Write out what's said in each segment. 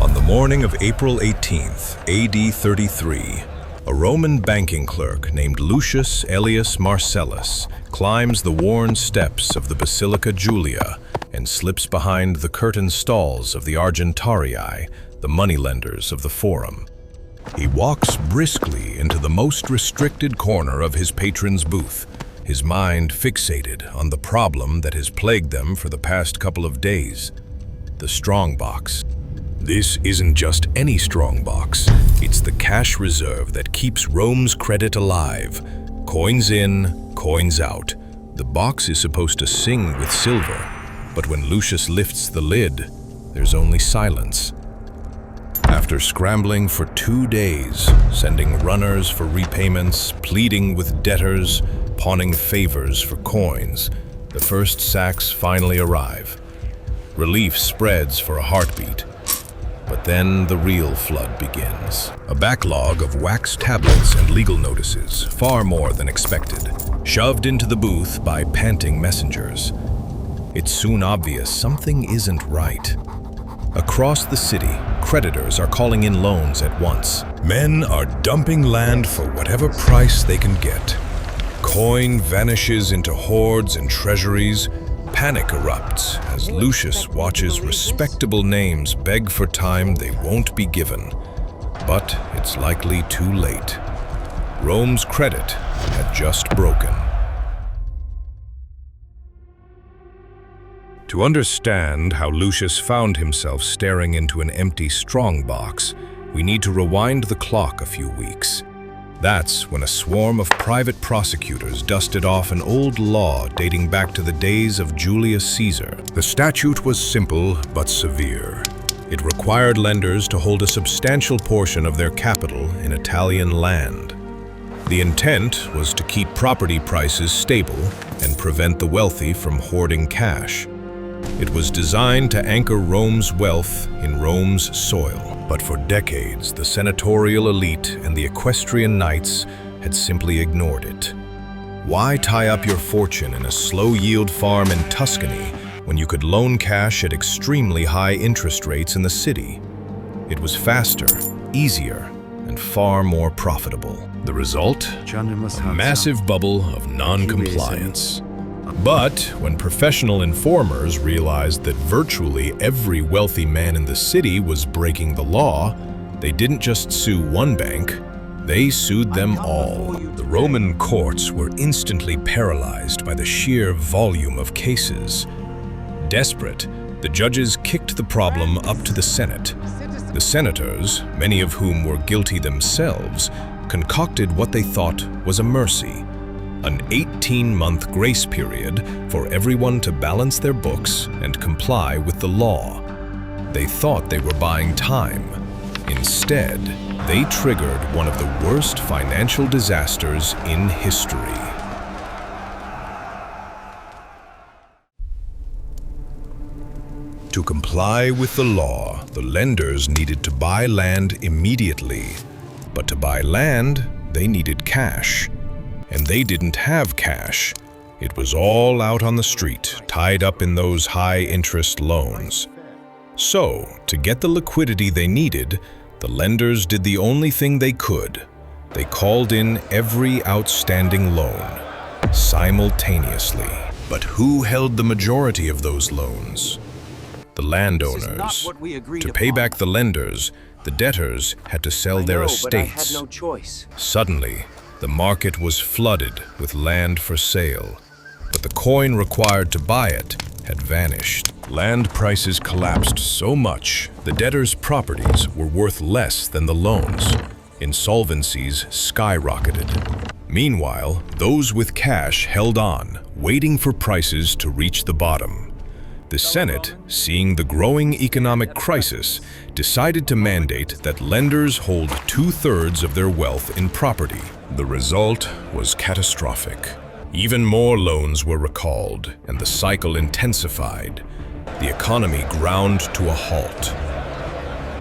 On the morning of April 18th, AD 33, a Roman banking clerk named Lucius Aelius Marcellus climbs the worn steps of the Basilica Julia and slips behind the curtained stalls of the Argentarii, the moneylenders of the Forum. He walks briskly into the most restricted corner of his patron's booth, his mind fixated on the problem that has plagued them for the past couple of days: the strongbox. This isn't just any strongbox. It's the cash reserve that keeps Rome's credit alive. Coins in, coins out. The box is supposed to sing with silver, but when Lucius lifts the lid, there's only silence. After scrambling for 2 days, sending runners for repayments, pleading with debtors, pawning favors for coins, the first sacks finally arrive. Relief spreads for a heartbeat. But then the real flood begins. A backlog of wax tablets and legal notices, far more than expected, shoved into the booth by panting messengers. It's soon obvious something isn't right. Across the city, creditors are calling in loans at once. Men are dumping land for whatever price they can get. Coin vanishes into hoards and treasuries. Panic erupts as Lucius watches respectable names beg for time they won't be given. But it's likely too late. Rome's credit had just broken. To understand how Lucius found himself staring into an empty strongbox, we need to rewind the clock a few weeks. That's when a swarm of private prosecutors dusted off an old law dating back to the days of Julius Caesar. The statute was simple but severe. It required lenders to hold a substantial portion of their capital in Italian land. The intent was to keep property prices stable and prevent the wealthy from hoarding cash. It was designed to anchor Rome's wealth in Rome's soil. But for decades, the senatorial elite and the equestrian knights had simply ignored it. Why tie up your fortune in a slow-yield farm in Tuscany when you could loan cash at extremely high interest rates in the city? It was faster, easier, and far more profitable. The result? A massive bubble of non-compliance. But when professional informers realized that virtually every wealthy man in the city was breaking the law, they didn't just sue one bank, they sued them all. The Roman courts were instantly paralyzed by the sheer volume of cases. Desperate, the judges kicked the problem up to the Senate. The senators, many of whom were guilty themselves, concocted what they thought was a mercy. An 18-month grace period for everyone to balance their books and comply with the law. They thought they were buying time. Instead, they triggered one of the worst financial disasters in history. To comply with the law, the lenders needed to buy land immediately. But to buy land, they needed cash. And they didn't have cash. It was all out on the street, tied up in those high-interest loans. So, to get the liquidity they needed, the lenders did the only thing they could. They called in every outstanding loan, simultaneously. But who held the majority of those loans? The landowners. To pay back the lenders, the debtors had to sell their estates. But I had no choice. Suddenly, the market was flooded with land for sale, but the coin required to buy it had vanished. Land prices collapsed so much, the debtors' properties were worth less than the loans. Insolvencies skyrocketed. Meanwhile, those with cash held on, waiting for prices to reach the bottom. The Senate, seeing the growing economic crisis, decided to mandate that lenders hold 2/3 of their wealth in property. The result was catastrophic. Even more loans were recalled, and the cycle intensified. The economy ground to a halt.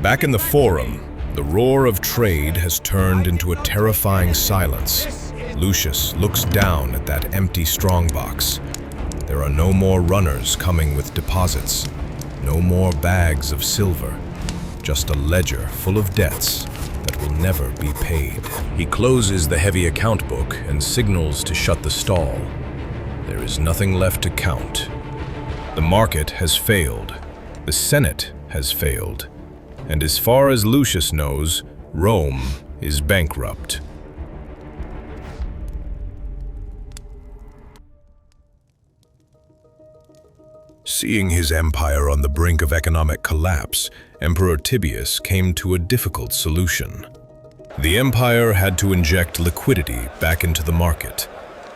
Back in the Forum, the roar of trade has turned into a terrifying silence. Lucius looks down at that empty strongbox. There are no more runners coming with deposits, no more bags of silver, just a ledger full of debts that will never be paid. He closes the heavy account book and signals to shut the stall. There is nothing left to count. The market has failed. The Senate has failed. And as far as Lucius knows, Rome is bankrupt. Seeing his empire on the brink of economic collapse, Emperor Tiberius came to a difficult solution. The empire had to inject liquidity back into the market.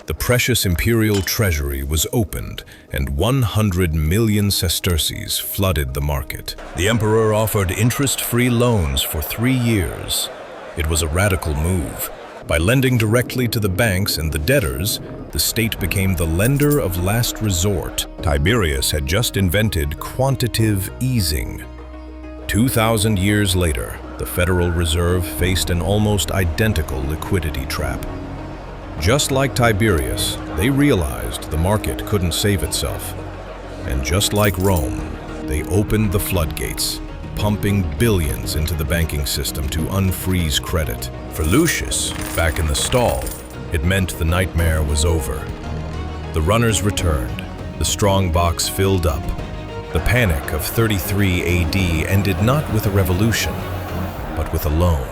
The precious imperial treasury was opened, and 100 million sesterces flooded the market. The emperor offered interest-free loans for 3 years. It was a radical move. By lending directly to the banks and the debtors, the state became the lender of last resort. Tiberius had just invented quantitative easing. 2,000 years later, the Federal Reserve faced an almost identical liquidity trap. Just like Tiberius, they realized the market couldn't save itself. And just like Rome, they opened the floodgates, pumping billions into the banking system to unfreeze credit. For Lucius, back in the stall, it meant the nightmare was over. The runners returned, the strong box filled up. The panic of 33 AD ended not with a revolution, but with a loan.